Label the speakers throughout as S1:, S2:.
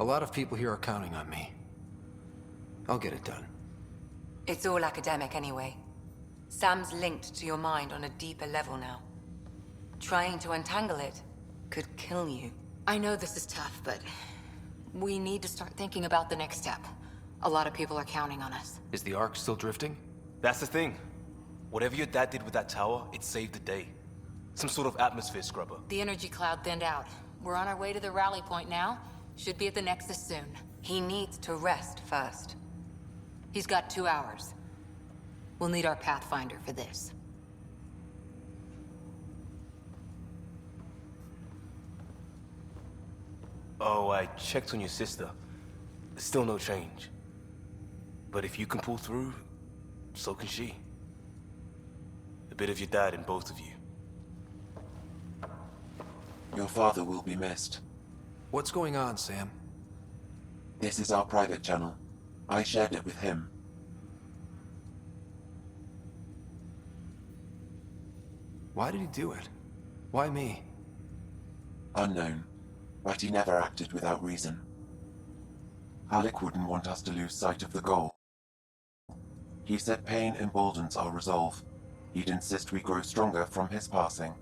S1: A lot of people here are counting on me. I'll get it done.
S2: It's all academic anyway. Sam's linked to your mind on a deeper level now. Trying to untangle it could kill you. I know this is tough, but we need to start thinking about the next step. A lot of people are counting on us.
S1: Is the Ark still drifting?
S3: That's the thing. Whatever your dad did with that tower, it saved the day. Some sort of atmosphere scrubber.
S2: The energy cloud thinned out. We're on our way to the rally point now. Should be at the Nexus soon. He needs to rest first. He's got 2 hours. We'll need our Pathfinder for this.
S3: Oh, I checked on your sister. Still no change. But if you can pull through, so can she. A bit of your dad in both of you.
S4: Your father will be missed.
S1: What's going on, Sam?
S4: This is our private channel. I shared it with him.
S1: Why did he do it? Why me?
S4: Unknown, but he never acted without reason. Halleck wouldn't want us to lose sight of the goal. He said pain emboldens our resolve. He'd insist we grow stronger from his passing.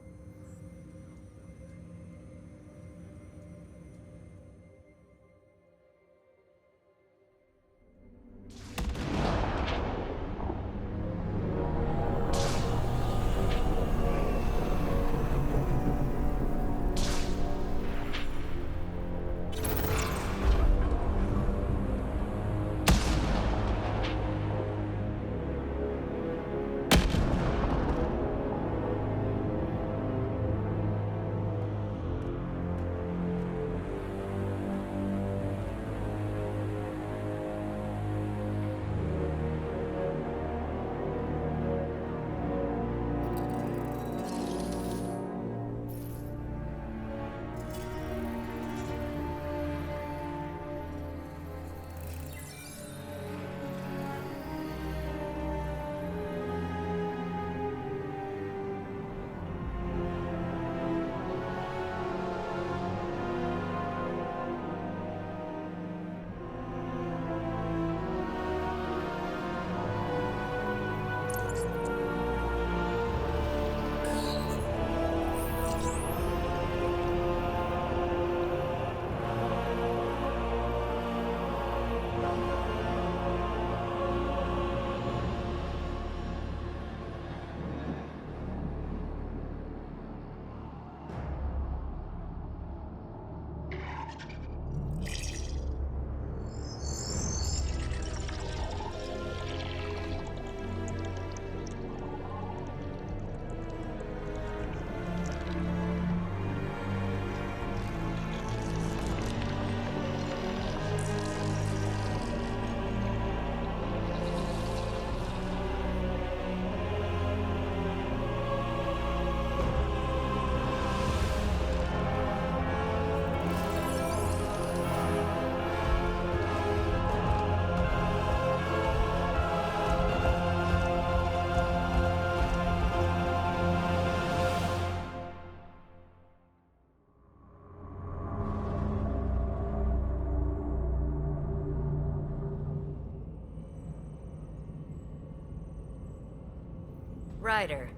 S5: Ryder,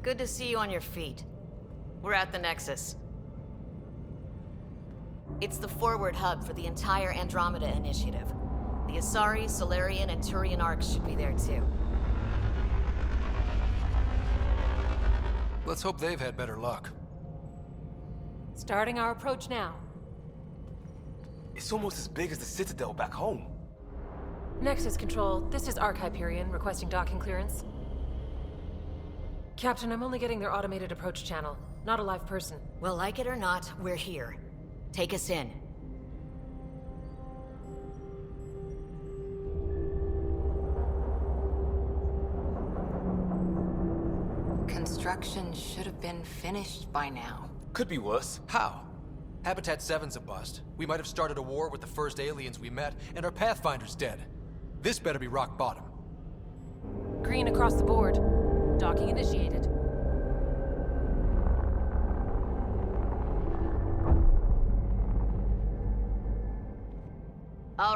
S5: good to see you on your feet. We're at the Nexus. It's the forward hub for the entire Andromeda initiative. The Asari, Solarian, and Turian arcs should be there too.
S1: Let's hope they've had better luck.
S6: Starting our approach now.
S3: It's almost as big as the Citadel back home.
S6: Nexus Control, this is Arc Hyperion requesting docking clearance. Captain, I'm only getting their automated approach channel, not a live person.
S5: Well, like it or not, we're here. Take us in.
S2: Construction should have been finished by now.
S3: Could be worse.
S1: How? Habitat 7's a bust. We might have started a war with the first aliens we met, and our Pathfinder's dead. This better be rock bottom.
S6: Green across the board. Docking initiated.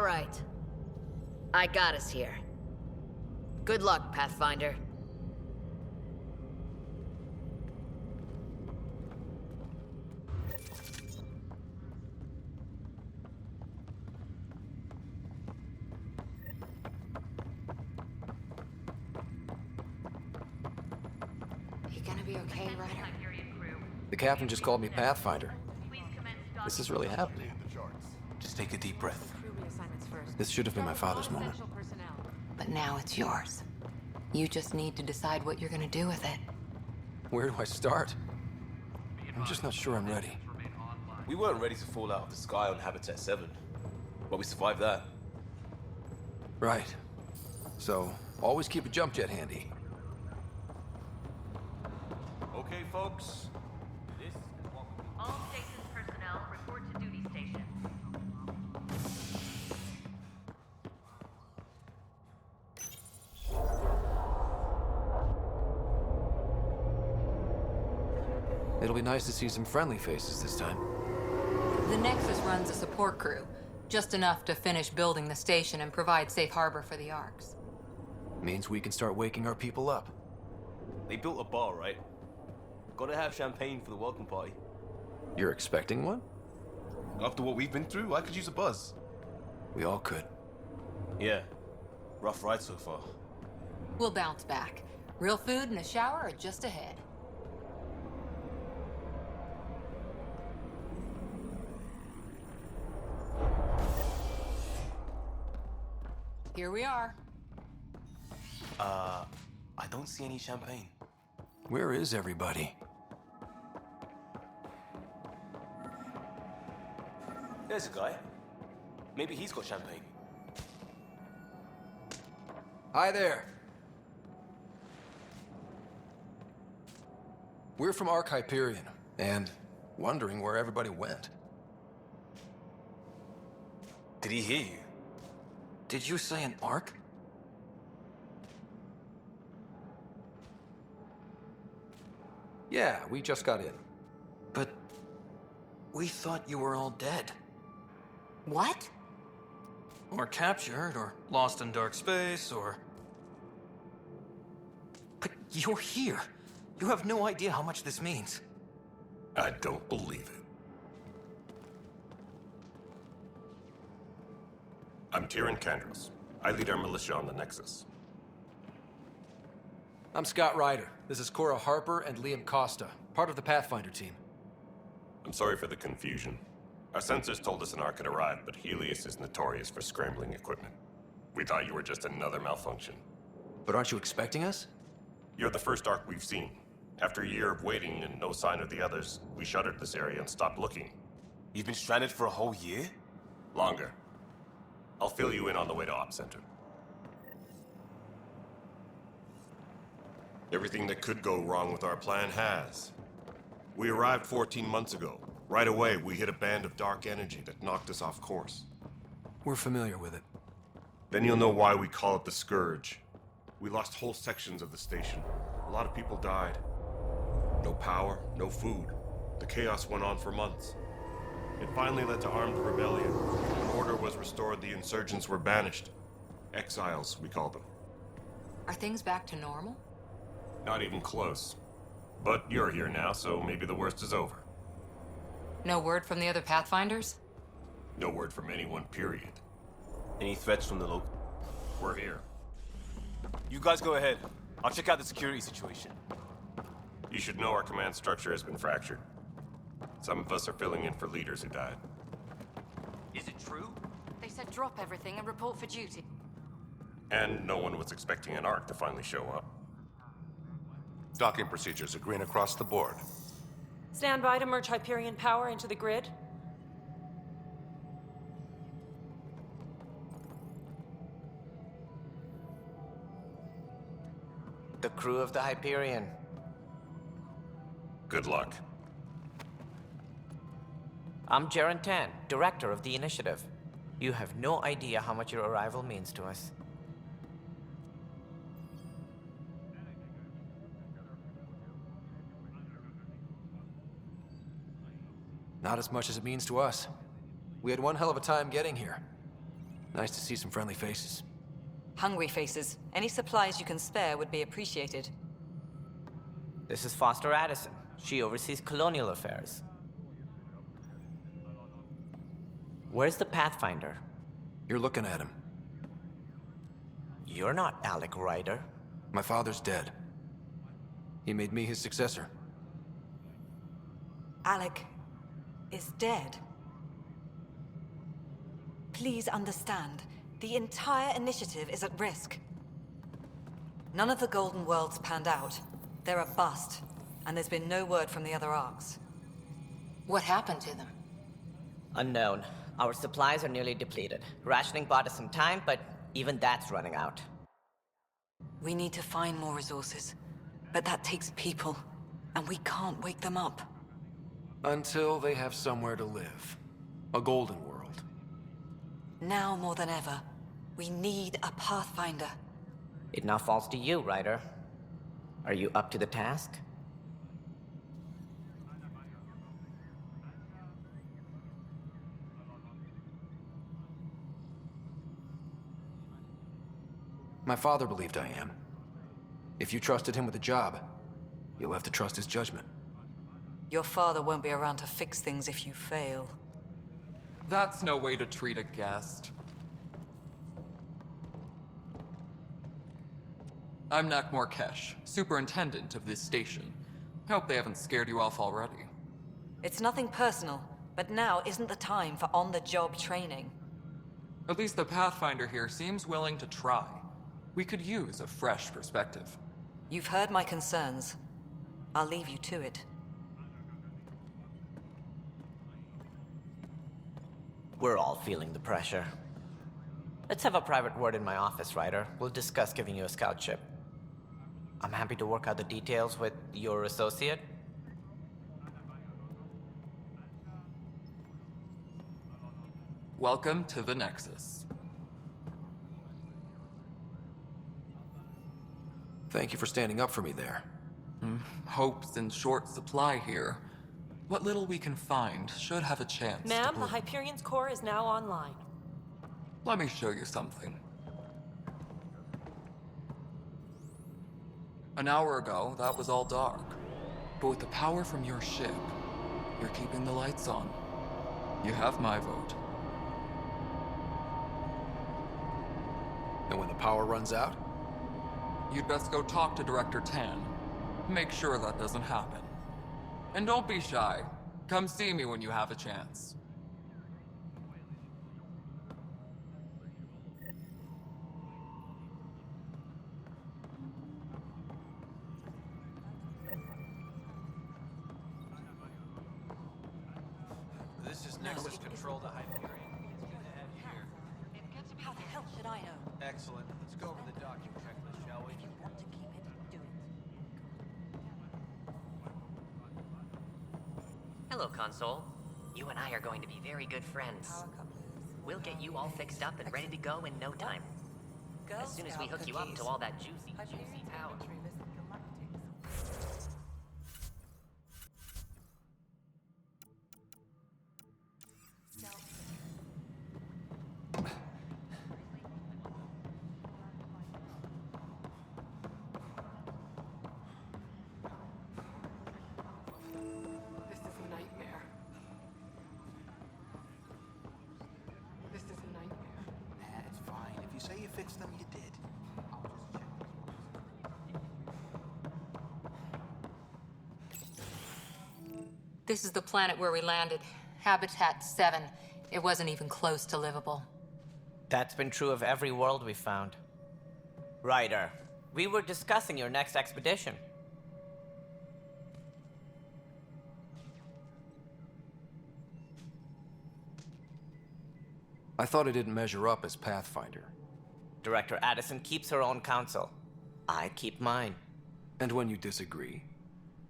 S5: right. I got us here. Good luck, Pathfinder.
S2: You gonna be okay, Ryder?
S1: The captain just called me Pathfinder. This is really happening.
S3: Just take a deep breath.
S6: Crew reassignments first.
S1: This should have been my father's moment.
S6: Essential personnel.
S2: But now it's yours. You just need to decide what you're gonna do with it.
S1: Where do I start? I'm just not sure I'm ready.
S3: We weren't ready to fall out of the sky on Habitat 7, but we survived that.
S1: Right. So, always keep a jump jet handy.
S3: Okay, folks.
S5: All stations personnel report to duty station.
S1: It'll be nice to see some friendly faces this time.
S2: The Nexus runs a support crew, just enough to finish building the station and provide safe harbor for the Arks.
S1: Means we can start waking our people up.
S3: They built a bar, right? Gotta have champagne for the welcome party.
S1: You're expecting one?
S3: After what we've been through, I could use a buzz.
S1: We all could.
S3: Yeah. Rough ride so far.
S2: We'll bounce back. Real food and a shower are just ahead. Here we are.
S3: I don't see any champagne.
S1: Where is everybody?
S3: There's a guy. Maybe he's got champagne.
S1: Hi there. We're from Hyperion, and wondering where everybody went.
S3: Did he hear you?
S1: Did you say an Ark? Yeah, we just got in. But we thought you were all dead.
S2: What?
S1: Or captured, or lost in dark space, or... But you're here. You have no idea how much this means.
S7: I don't believe it. I'm Tyrion Kandros. I lead our militia on the Nexus.
S1: I'm Scott Ryder. This is Cora Harper and Liam Costa, part of the Pathfinder team.
S7: I'm sorry for the confusion. Our sensors told us an Ark had arrived, but Helios is notorious for scrambling equipment. We thought you were just another malfunction.
S1: But aren't you expecting us?
S7: You're the first Ark we've seen. After a year of waiting and no sign of the others, we shuttered this area and stopped looking.
S3: You've been stranded for a whole year?
S7: Longer. I'll fill you in on the way to Op Center. Everything that could go wrong with our plan has. We arrived 14 months ago. Right away, we hit a band of dark energy that knocked us off course.
S1: We're familiar with it.
S7: Then you'll know why we call it the Scourge. We lost whole sections of the station. A lot of people died. No power, no food. The chaos went on for months. It finally led to armed rebellion. When order was restored, the insurgents were banished. Exiles, we call them.
S2: Are things back to normal?
S7: Not even close. But you're here now, so maybe the worst is over.
S2: No word from the other Pathfinders?
S7: No word from anyone, period.
S3: Any threats from the local?
S7: We're here.
S3: You guys go ahead. I'll check out the security situation.
S7: You should know our command structure has been fractured. Some of us are filling in for leaders who died.
S3: Is it true?
S6: They said drop everything and report for duty.
S7: And no one was expecting an Ark to finally show up.
S8: Docking procedures are green across the board.
S6: Stand by to merge Hyperion power into the grid.
S9: The crew of the Hyperion.
S7: Good luck.
S9: I'm Jaren Tan, director of the initiative. You have no idea how much your arrival means to us.
S1: Not as much as it means to us. We had one hell of a time getting here. Nice to see some friendly faces.
S2: Hungry faces. Any supplies you can spare would be appreciated.
S9: This is Foster Addison. She oversees colonial affairs. Where's the Pathfinder?
S1: You're looking at him.
S9: You're not Alec Ryder.
S1: My father's dead. He made me his successor.
S2: Alec is dead. Please understand, the entire initiative is at risk. None of the Golden Worlds panned out. They're a bust, and there's been no word from the other arcs.
S6: What happened to them?
S9: Unknown. Our supplies are nearly depleted. Rationing bought us some time, but even that's running out.
S2: We need to find more resources, but that takes people, and we can't wake them up.
S1: Until they have somewhere to live. A golden world.
S2: Now more than ever, we need a Pathfinder.
S9: It now falls to you, Ryder. Are you up to the task?
S1: My father believed I am. If you trusted him with a job, you'll have to trust his judgment.
S2: Your father won't be around to fix things if you fail.
S10: That's no way to treat a guest. I'm Nak Morkesh, superintendent of this station. Hope they haven't scared you off already.
S2: It's nothing personal, but now isn't the time for on-the-job training.
S10: At least the Pathfinder here seems willing to try. We could use a fresh perspective.
S2: You've heard my concerns. I'll leave you to it.
S9: We're all feeling the pressure. Let's have a private word in my office, Ryder. We'll discuss giving you a scout ship. I'm happy to work out the details with your associate.
S10: Welcome to the Nexus.
S1: Thank you for standing up for me there.
S10: Hope's in short supply here. What little we can find should have a chance
S6: Ma'am,
S10: to
S6: the Hyperion's core is now online.
S10: Let me show you something. An hour ago, that was all dark. But with the power from your ship, you're keeping the lights on. You have my vote.
S1: And when the power runs out?
S10: You'd best go talk to Director Tan. Make sure that doesn't happen. And don't be shy. Come see me when you have a chance.
S1: This is Nexus Control to Hyperion. It's good to have you here.
S2: How the hell should I know?
S1: Excellent. Let's go over the docking checklist, shall we?
S2: If you want to keep it, do it.
S11: Hello, Console. You and I are going to be very good friends. We'll get you all fixed up and ready to go in no time. As soon as we hook you up to all that juicy power.
S6: This is a nightmare. This is a nightmare.
S12: It's fine. If you say you fixed them, you did.
S6: This is the planet where we landed. Habitat 7. It wasn't even close to livable.
S9: That's been true of every world we've found. Ryder, we were discussing your next expedition.
S1: I thought I didn't measure up as Pathfinder.
S9: Director Addison keeps her own counsel. I keep mine.
S1: And when you disagree?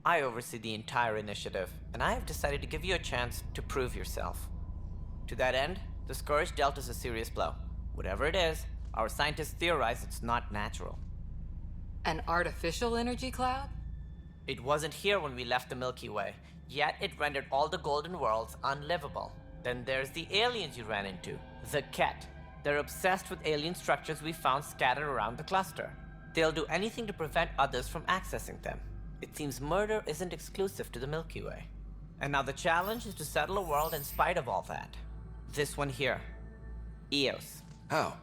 S9: I oversee the entire initiative, and I have decided to give you a chance to prove yourself. To that end, the Scourge dealt us a serious blow. Whatever it is, our scientists theorize it's not natural.
S6: An artificial energy cloud?
S9: It wasn't here when we left the Milky Way, yet it rendered all the Golden Worlds unlivable. Then there's the aliens you ran into, the Ket. They're obsessed with alien structures we found scattered around the cluster. They'll do anything to prevent others from accessing them. It seems murder isn't exclusive to the Milky Way. And now the challenge is to settle a world in spite of all that. This one here. Eos.
S1: How?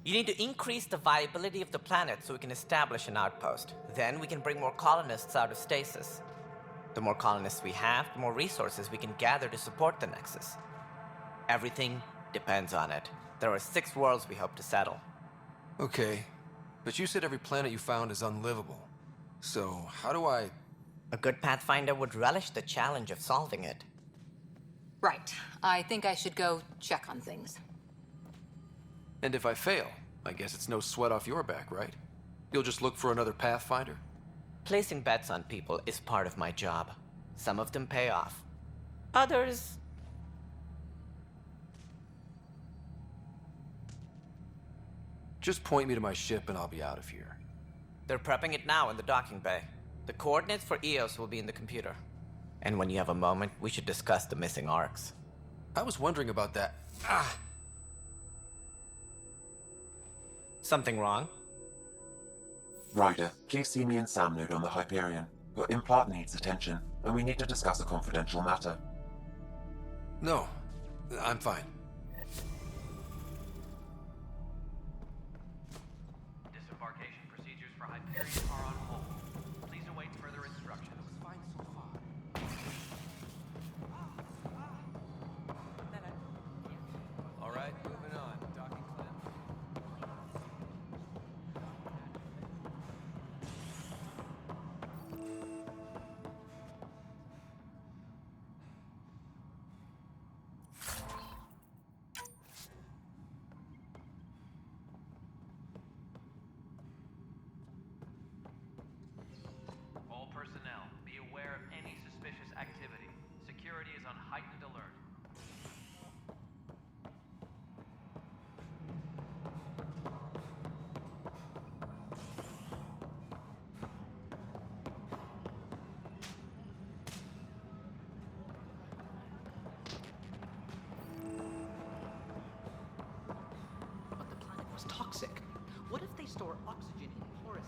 S9: You need to increase the viability of the planet so we can establish an outpost. Then we can bring more colonists out of stasis. The more colonists we have, the more resources we can gather to support the Nexus. Everything depends on it. There are 6 worlds we hope to settle.
S1: Okay, but you said every planet you found is unlivable. So, how do I...
S9: A good Pathfinder would relish the challenge of solving it.
S6: Right. I think I should go check on things.
S1: And if I fail, I guess it's no sweat off your back, right? You'll just look for another Pathfinder?
S9: Placing bets on people is part of my job. Some of them pay off. Others...
S1: Just point me to my ship and I'll be out of here.
S9: They're prepping it now in the docking bay. The coordinates for Eos will be in the computer. And when you have a moment, we should discuss the missing arcs.
S1: I was wondering about that.
S9: Something wrong?
S4: Ryder, please see me and Sam Node on the Hyperion. Your implant needs attention, and we need to discuss a confidential matter.
S1: No, I'm fine.
S13: Disembarkation procedures for Hyperion are on hold. Please await further instructions.
S12: Fine so far.
S1: All right, moving on. Docking clamp.
S13: All personnel, be aware of any suspicious activity. Security is on heightened alert.
S12: But the planet was toxic. What if they store oxygen in porous...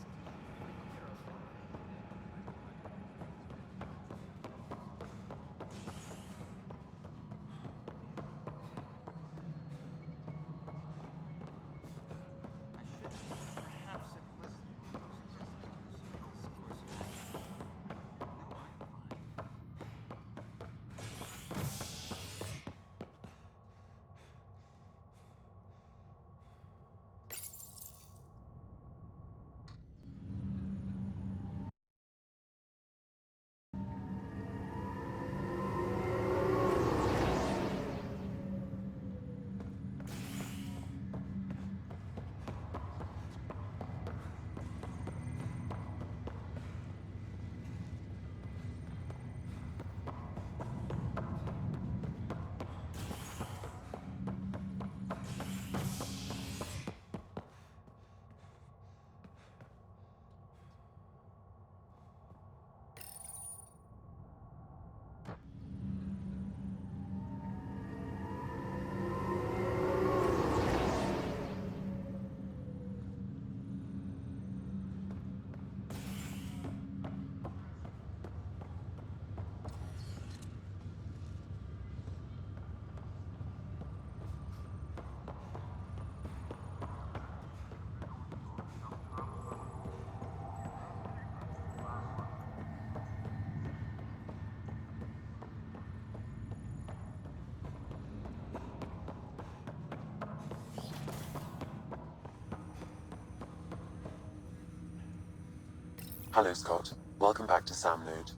S4: Hello, Scott. Welcome back to Sam Node.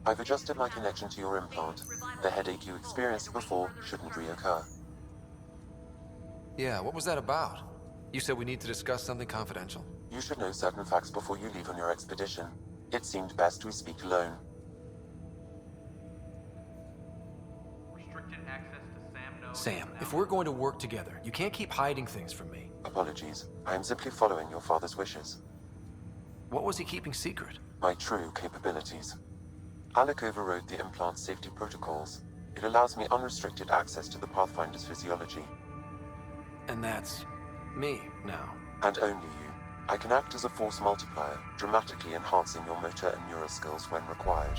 S4: I've adjusted my connection to your implant. The headache you experienced before shouldn't reoccur.
S1: Yeah, what was that about? You said we need to discuss something confidential.
S4: You should know certain facts before you leave on your expedition. It seemed best we speak alone.
S13: Restricted access to Sam Node.
S1: Sam, if we're going to work together, you can't keep hiding things from me.
S4: Apologies. I am simply following your father's wishes.
S1: What was he keeping secret?
S4: My true capabilities. Alec overrode the implant's safety protocols. It allows me unrestricted access to the Pathfinder's physiology.
S1: And that's me now.
S4: And only you. I can act as a force multiplier, dramatically enhancing your motor and neural skills when required.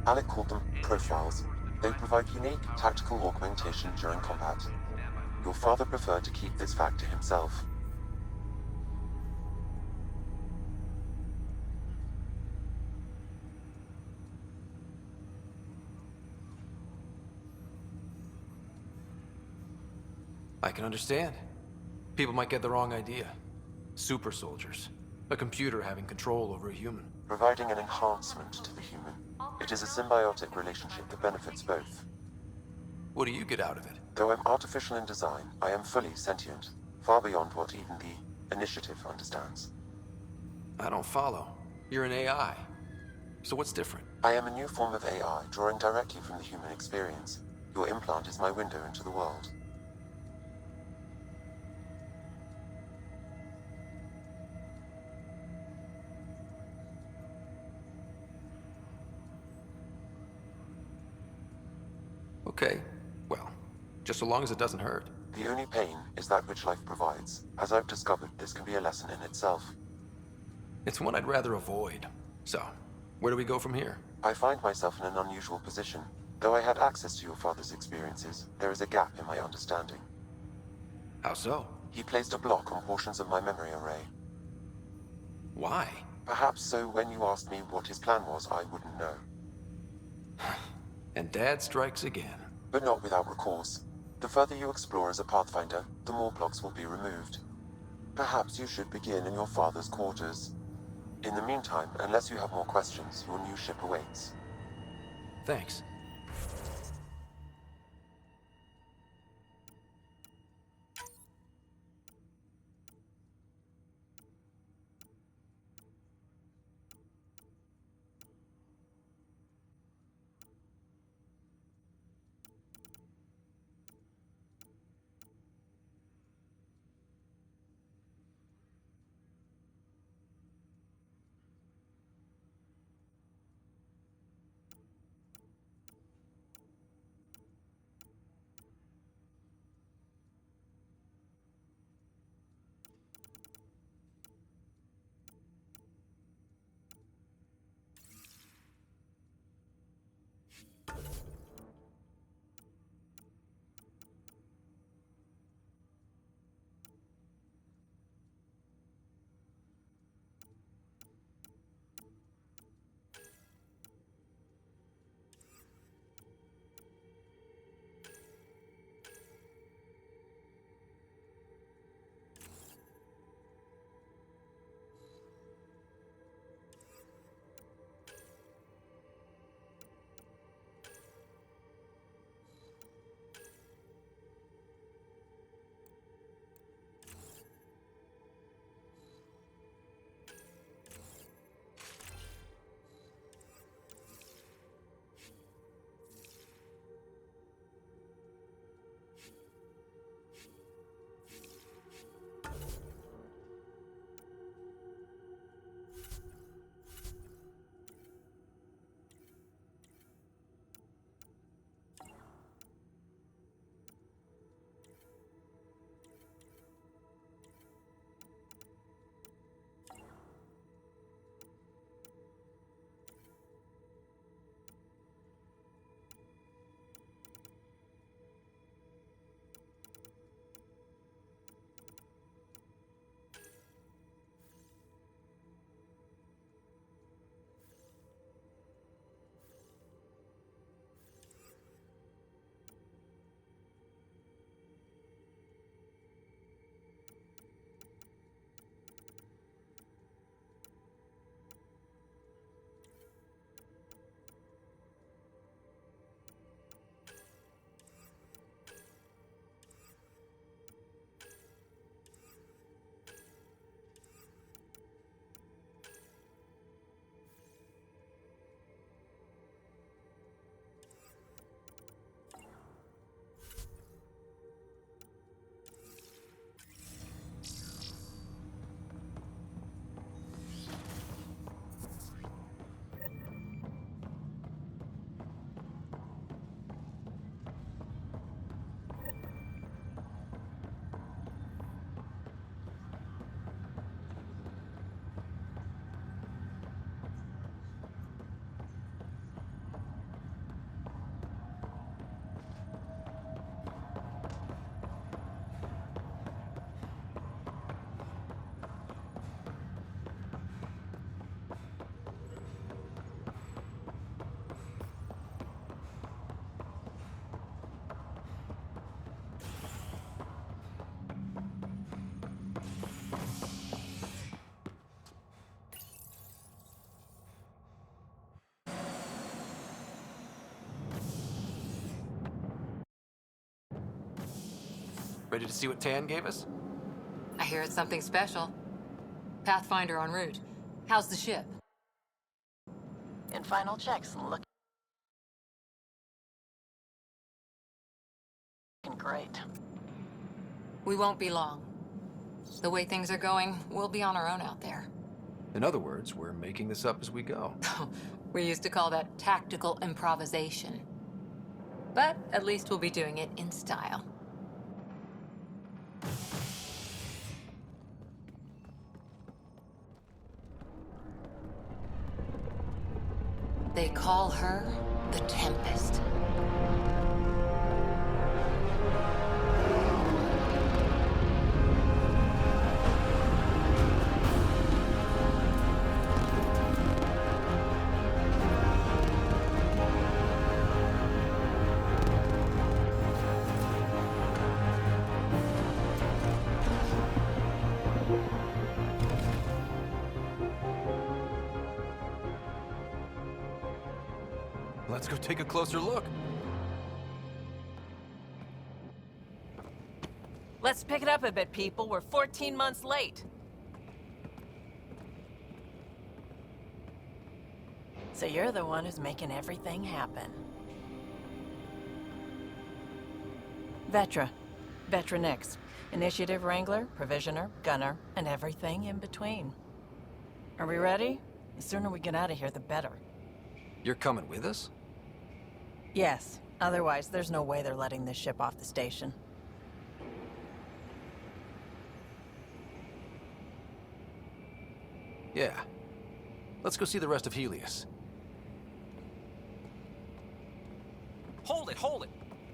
S4: Alec called them profiles. They provide unique tactical augmentation during combat. Your father preferred to keep this fact to himself.
S1: I can understand. People might get the wrong idea. Super soldiers. A computer having control over a human.
S4: Providing an enhancement to the human. It is a symbiotic relationship that benefits both.
S1: What do you get out of it?
S4: Though I'm artificial in design, I am fully sentient, far beyond what even the Initiative understands.
S1: I don't follow. You're an AI. So what's different?
S4: I am a new form of AI, drawing directly from the human experience. Your implant is my window into the world.
S1: Okay, well, just so long as it doesn't hurt.
S4: The only pain is that which life provides. As I've discovered, this can be a lesson in itself.
S1: It's one I'd rather avoid. So, where do we go from here?
S4: I find myself in an unusual position. Though I had access to your father's experiences, there is a gap in my understanding.
S1: How so?
S4: He placed a block on portions of my memory array.
S1: Why?
S4: Perhaps so when you asked me what his plan was, I wouldn't know.
S1: And Dad strikes again.
S4: But not without recourse. The further you explore as a Pathfinder, the more blocks will be removed. Perhaps you should begin in your father's quarters. In the meantime, unless you have more questions, your new ship awaits.
S1: Thanks. Ready to see what Tan gave us?
S6: I hear it's something special. Pathfinder en route. How's the ship?
S12: In final checks, looking great.
S6: We won't be long. The way things are going, we'll be on our own out there.
S1: In other words, we're making this up as we go.
S6: We used to call that tactical improvisation. But at least we'll be doing it in style. They call her the Tempest.
S1: Let's go take a closer look.
S12: Let's pick it up a bit, people. We're 14 months late. So you're the one who's making everything happen. Vetra. Vetra Nix. Initiative Wrangler, Provisioner, Gunner, and everything in between. Are we ready? The sooner we get out of here, the better.
S1: You're coming with us?
S12: Yes. Otherwise, there's no way they're letting this ship off the station.
S1: Yeah. Let's go see the rest of Helios.
S14: Hold it, hold it!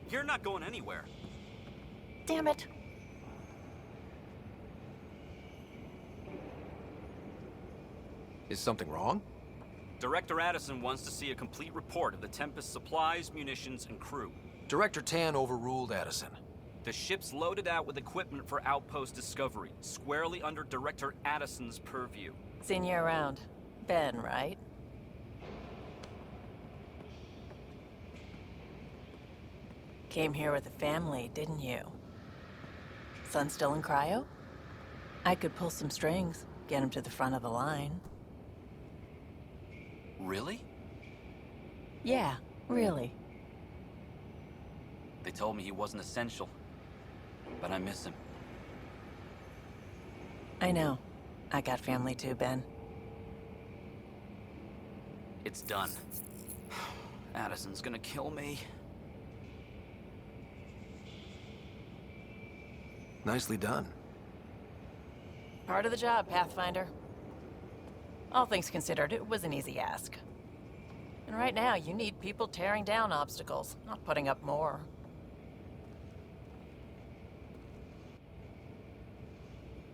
S14: You're not going anywhere.
S12: Damn it.
S1: Is something wrong?
S14: Director Addison wants to see a complete report of the Tempest's supplies, munitions, and crew.
S1: Director Tan overruled Addison.
S14: The ship's loaded out with equipment for outpost discovery, squarely under Director Addison's purview.
S12: Seen you around. Ben, right? Came here with a family, didn't you? Son still in cryo? I could pull some strings, get him to the front of the line.
S14: Really?
S12: Yeah, really.
S14: They told me he wasn't essential, but I miss him.
S12: I know. I got family too, Ben.
S14: It's done. Addison's gonna kill me.
S1: Nicely done.
S12: Part of the job, Pathfinder. All things considered, it was an easy ask. And right now, you need people tearing down obstacles, not putting up more.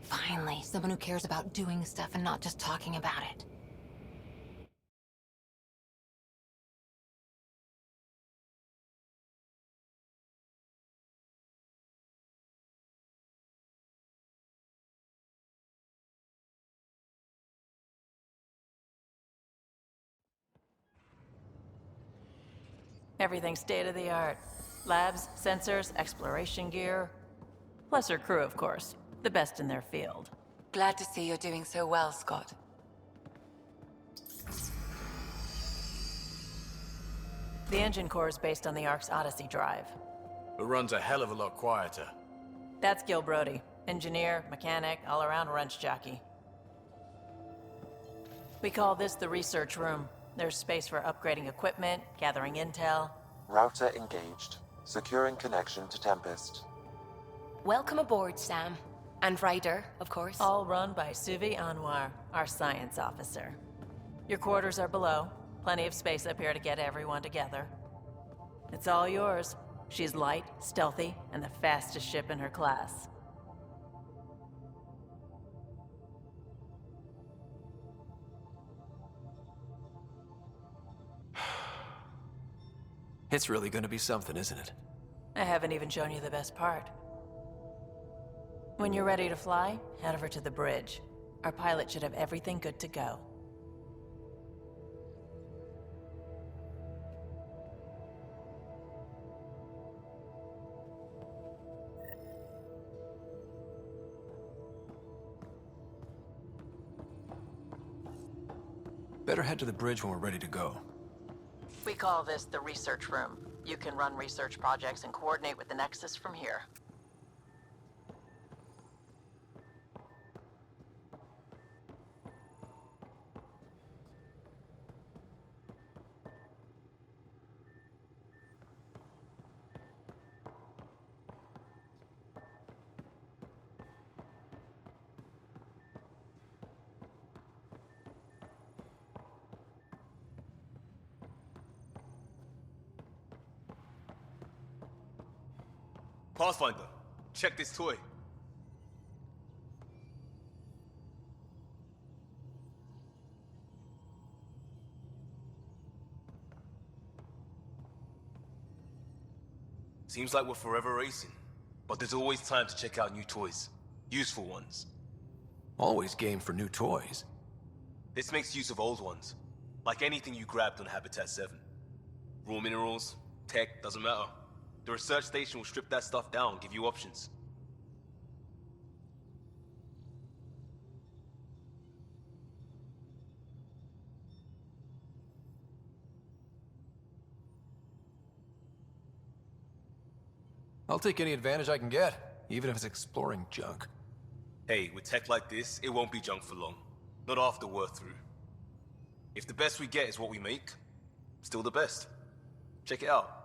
S6: Finally, someone who cares about doing stuff and not just talking about it.
S12: Everything's state-of-the-art. Labs, sensors, exploration gear. Plus her crew, of course. The best in their field.
S2: Glad to see you're doing so well, Scott.
S12: The engine core is based on the Ark's Odyssey drive.
S15: It runs a hell of a lot quieter.
S12: That's Gil Brody. Engineer, mechanic, all-around wrench jockey. We call this the research room. There's space for upgrading equipment, gathering intel.
S4: Router engaged. Securing connection to Tempest.
S2: Welcome aboard, Sam. And Ryder, of course.
S12: All run by Suvi Anwar, our science officer. Your quarters are below. Plenty of space up here to get everyone together. It's all yours. She's light, stealthy, and the fastest ship in her class.
S1: It's really gonna be something, isn't it?
S12: I haven't even shown you the best part. When you're ready to fly, head over to the bridge. Our pilot should have everything good to go.
S1: Better head to the bridge when we're ready to go.
S12: We call this the research room. You can run research projects and coordinate with the Nexus from here.
S3: Pathfinder, check this toy. Seems like we're forever racing, but there's always time to check out new toys. Useful ones.
S1: Always game for new toys.
S3: This makes use of old ones, like anything you grabbed on Habitat 7. Raw minerals, tech, doesn't matter. The research station will strip that stuff down, give you options.
S1: I'll take any advantage I can get, even if it's exploring junk.
S3: Hey, with tech like this, it won't be junk for long. Not after we're through. If the best we get is what we make, still the best. Check it out.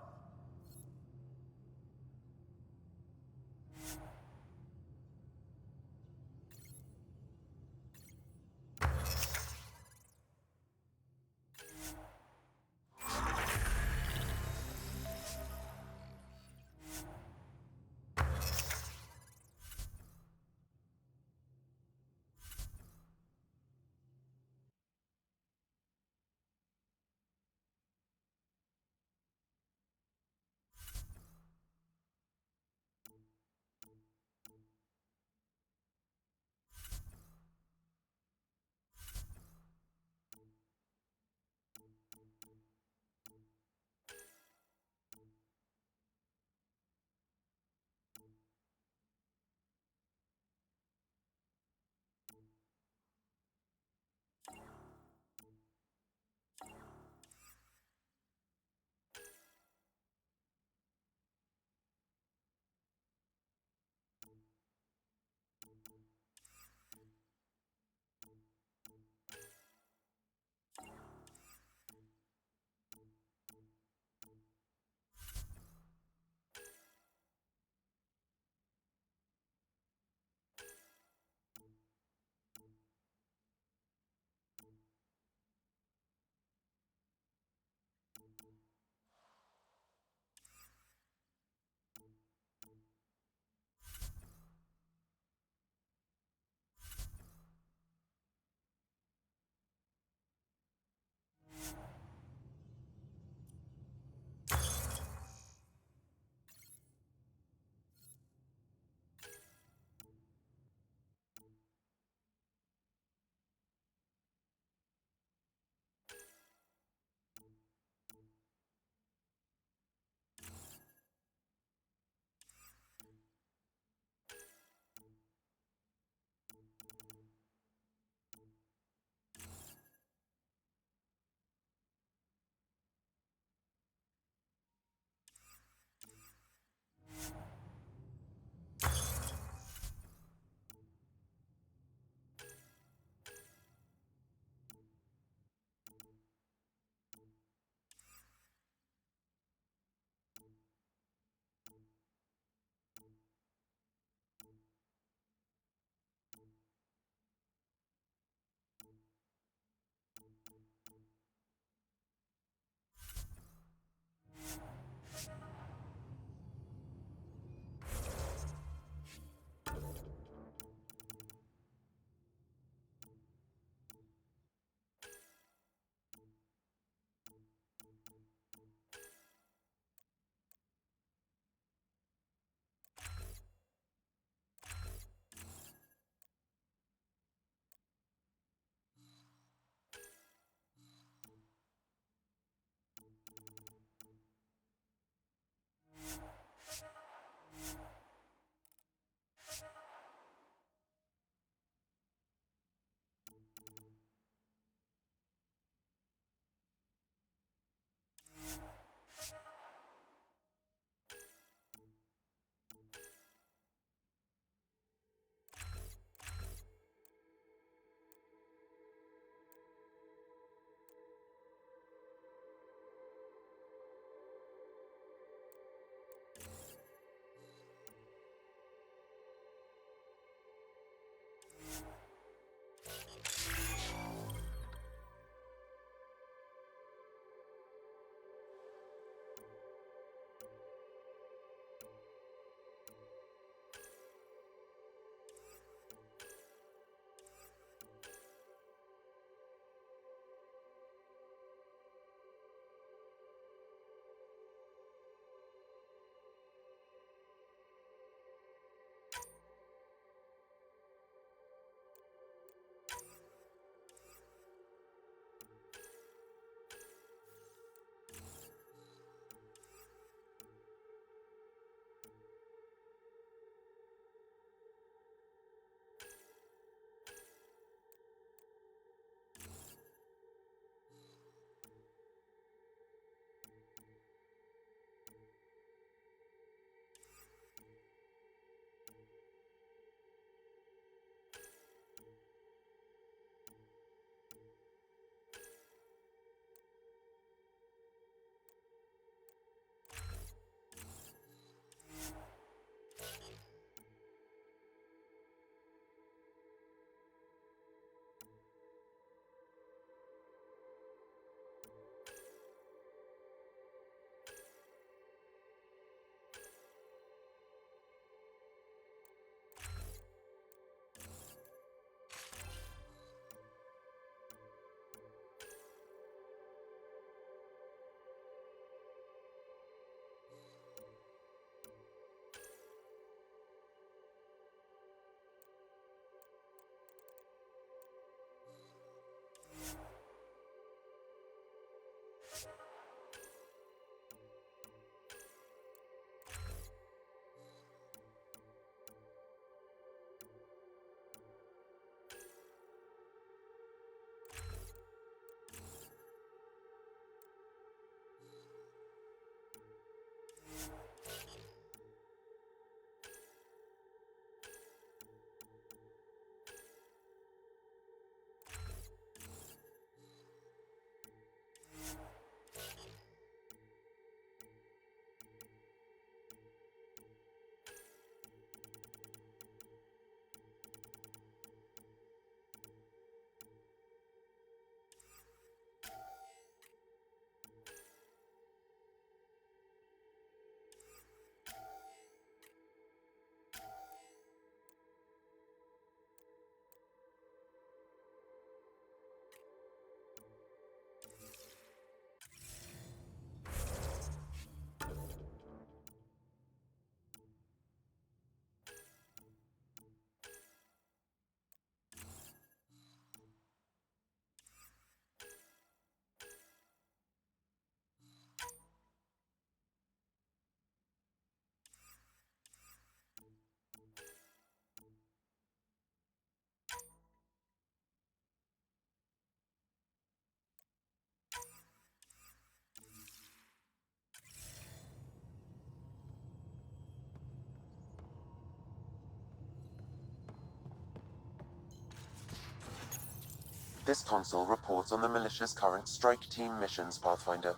S4: This console reports on the militia's current strike team missions, Pathfinder.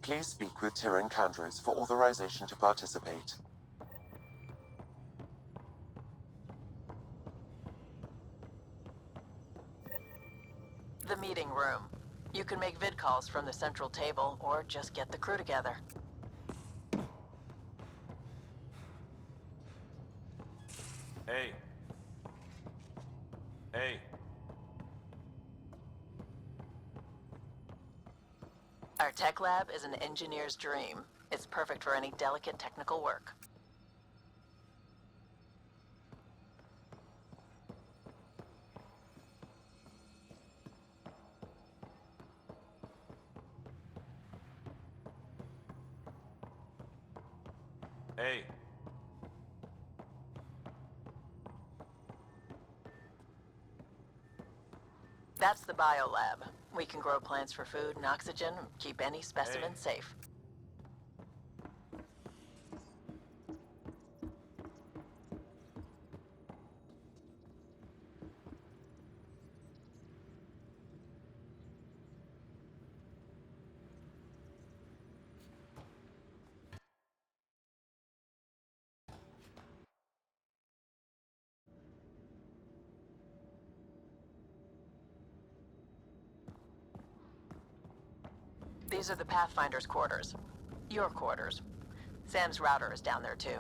S4: Please speak with Tyrion Candros for authorization to participate.
S12: The meeting room. You can make vid calls from the central table, or just get the crew together.
S3: Hey. Hey.
S12: Our tech lab is an engineer's dream. It's perfect for any delicate technical work.
S3: Hey.
S12: That's the biolab. We can grow plants for food and oxygen, keep any specimen safe. These are the Pathfinder's quarters. Your quarters. Sam's router is down there too.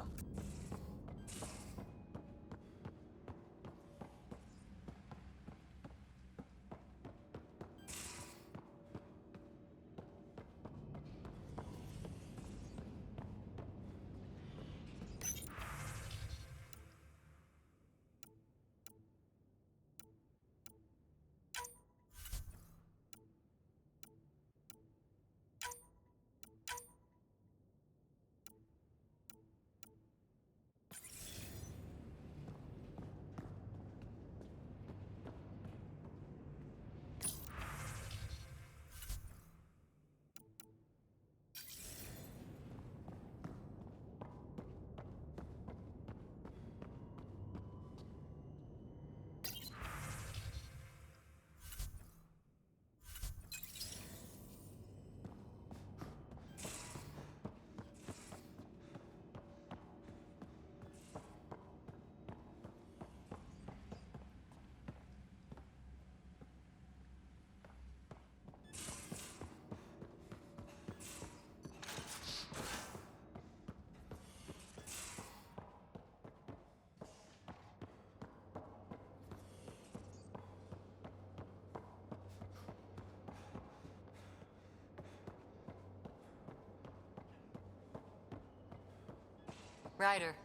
S6: Ryder.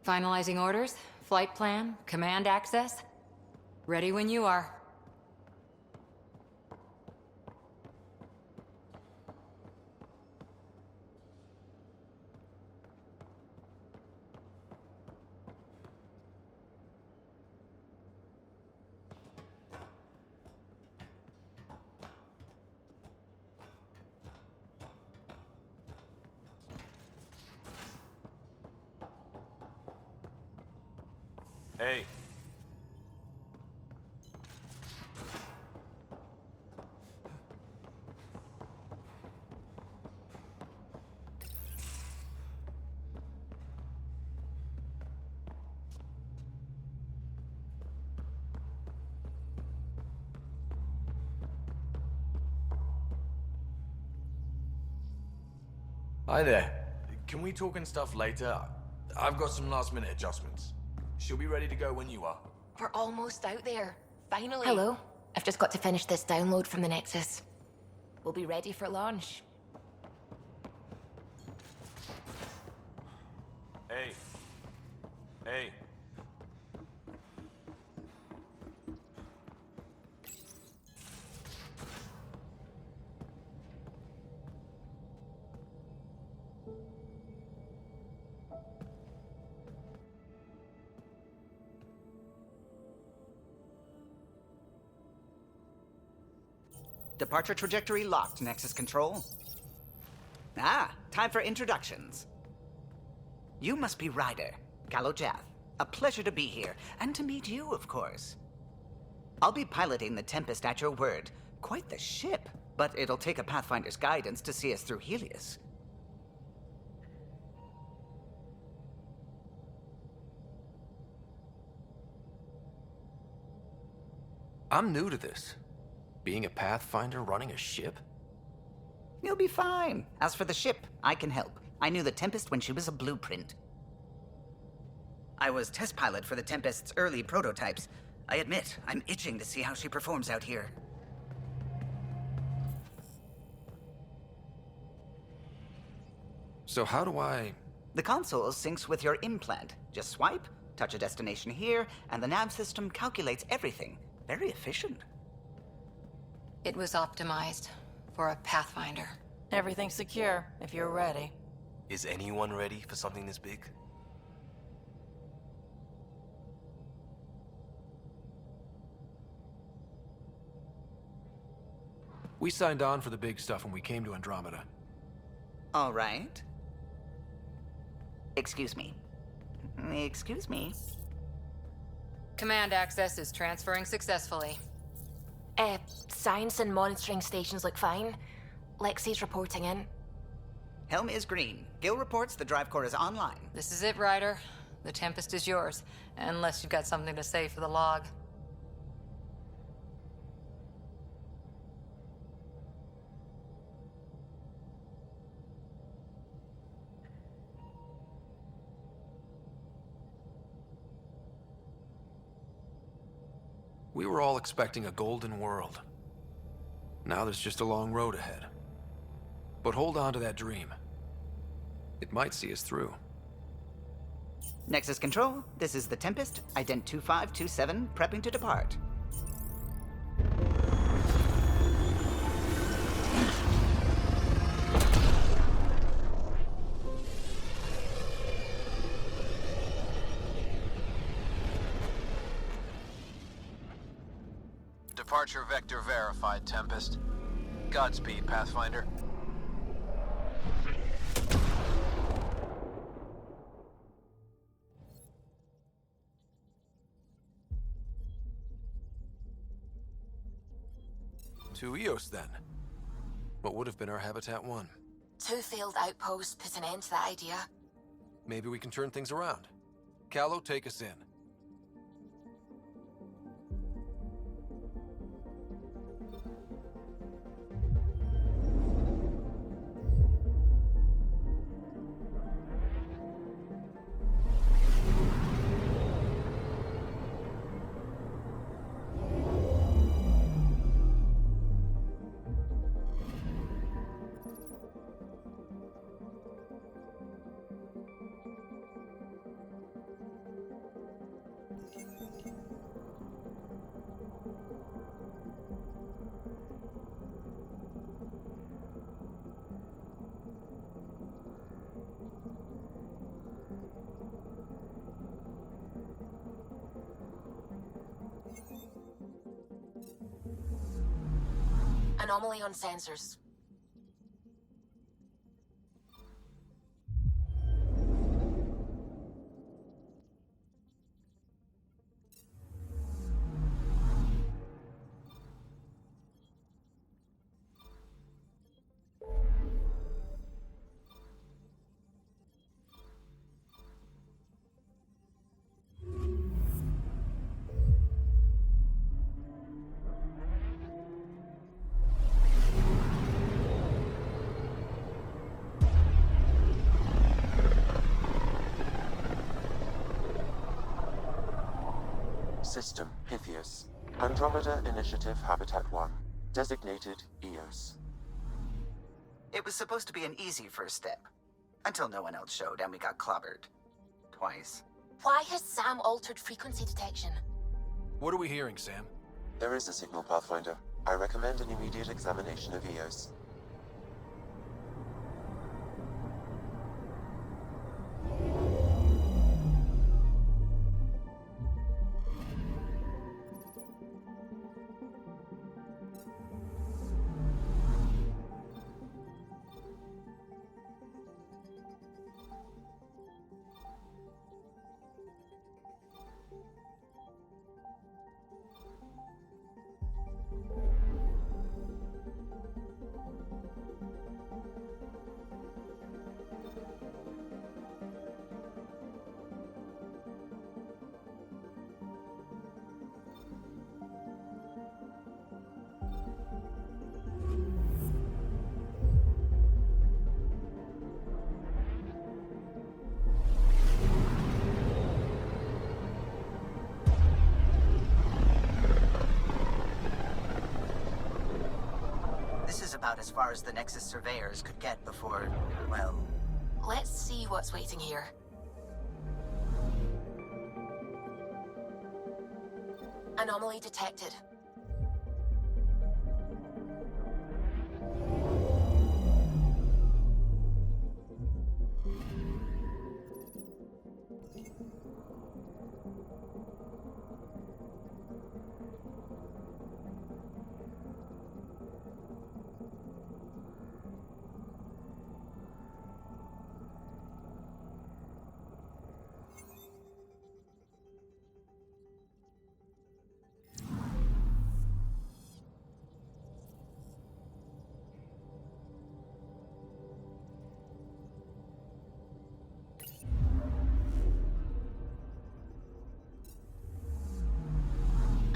S6: Finalizing orders, flight plan, command access. Ready when you are.
S3: Hey.
S15: Hi there. Can we talk and stuff later? I've got some last minute adjustments. She'll be ready to go when you are.
S16: We're almost out there. Finally.
S17: Hello. I've just got to finish this download from the Nexus. We'll be ready for launch.
S3: Hey. Hey.
S18: Departure trajectory locked, Nexus Control. Ah, time for introductions. You must be Ryder, Kalojath. A pleasure to be here, and to meet you, of course. I'll be piloting the Tempest at your word. Quite the ship. But it'll take a Pathfinder's guidance to see us through Helios.
S1: I'm new to this. Being a Pathfinder running a ship?
S18: You'll be fine. As for the ship, I can help. I knew the Tempest when she was a blueprint. I was test pilot for the Tempest's early prototypes. I admit, I'm itching to see how she performs out here.
S1: So how do I...
S18: The console syncs with your implant. Just swipe, touch a destination here, and the nav system calculates everything. Very efficient.
S2: It was optimized for a Pathfinder.
S12: Everything's secure, if you're ready.
S3: Is anyone ready for something this big?
S1: We signed on for the big stuff when we came to Andromeda.
S18: All right. Excuse me. Excuse me.
S6: Command access is transferring successfully.
S17: Science and monitoring stations look fine. Lexi's reporting in.
S18: Helm is green. Gil reports the drive core is online.
S6: This is it, Ryder. The Tempest is yours, unless you've got something to say for the log.
S1: We were all expecting a golden world. Now there's just a long road ahead. But hold on to that dream. It might see us through.
S18: Nexus Control, this is the Tempest, ident 2527, prepping to depart.
S19: Departure vector verified, Tempest. Godspeed, Pathfinder.
S1: To Eos, then. What would have been our Habitat 1?
S17: 2 failed outposts put an end to that idea.
S1: Maybe we can turn things around. Callow, take us in.
S17: Anomaly on sensors.
S4: System, Pythias. Andromeda Initiative Habitat 1. Designated Eos.
S18: It was supposed to be an easy first step. Until no one else showed and we got clobbered. Twice.
S17: Why has Sam altered frequency detection?
S1: What are we hearing, Sam?
S4: There is a signal, Pathfinder. I recommend an immediate examination of Eos.
S18: This is about as far as the Nexus surveyors could get before, well...
S17: Let's see what's waiting here. Anomaly detected.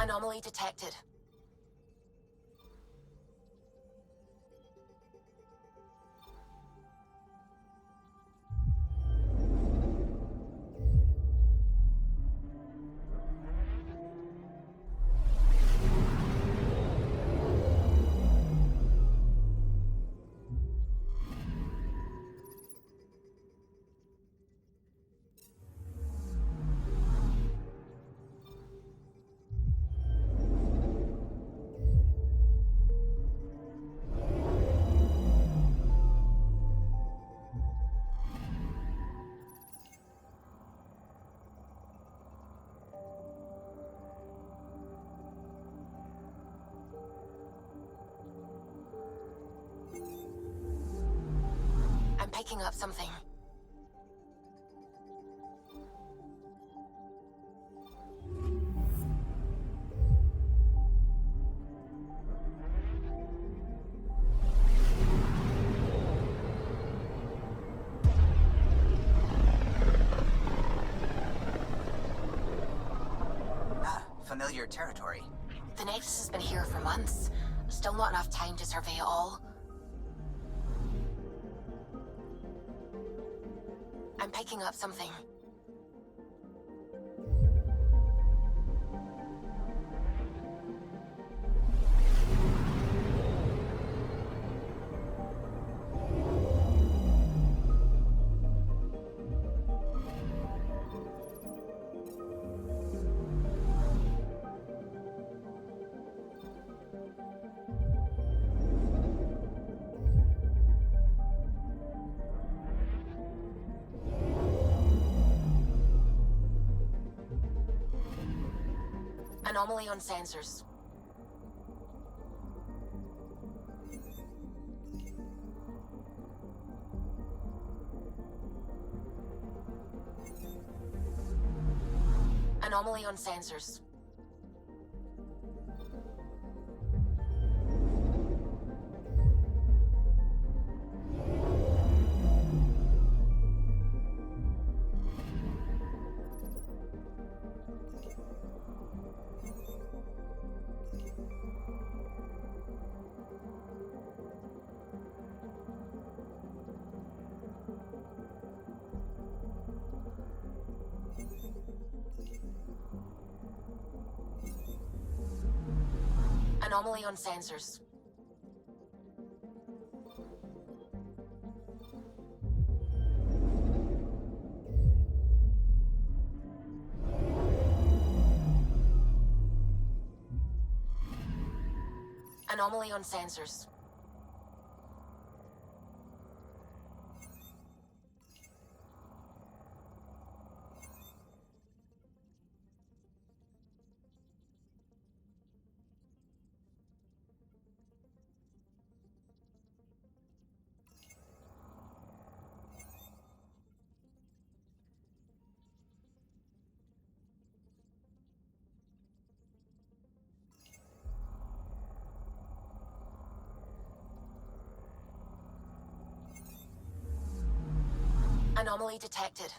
S17: Anomaly detected. I'm picking up something.
S18: Familiar territory.
S17: The Nexus has been here for months. Still not enough time to survey it all. I'm picking up something. Anomaly on sensors. Anomaly on sensors. Anomaly on sensors. Anomaly on sensors. Anomaly detected.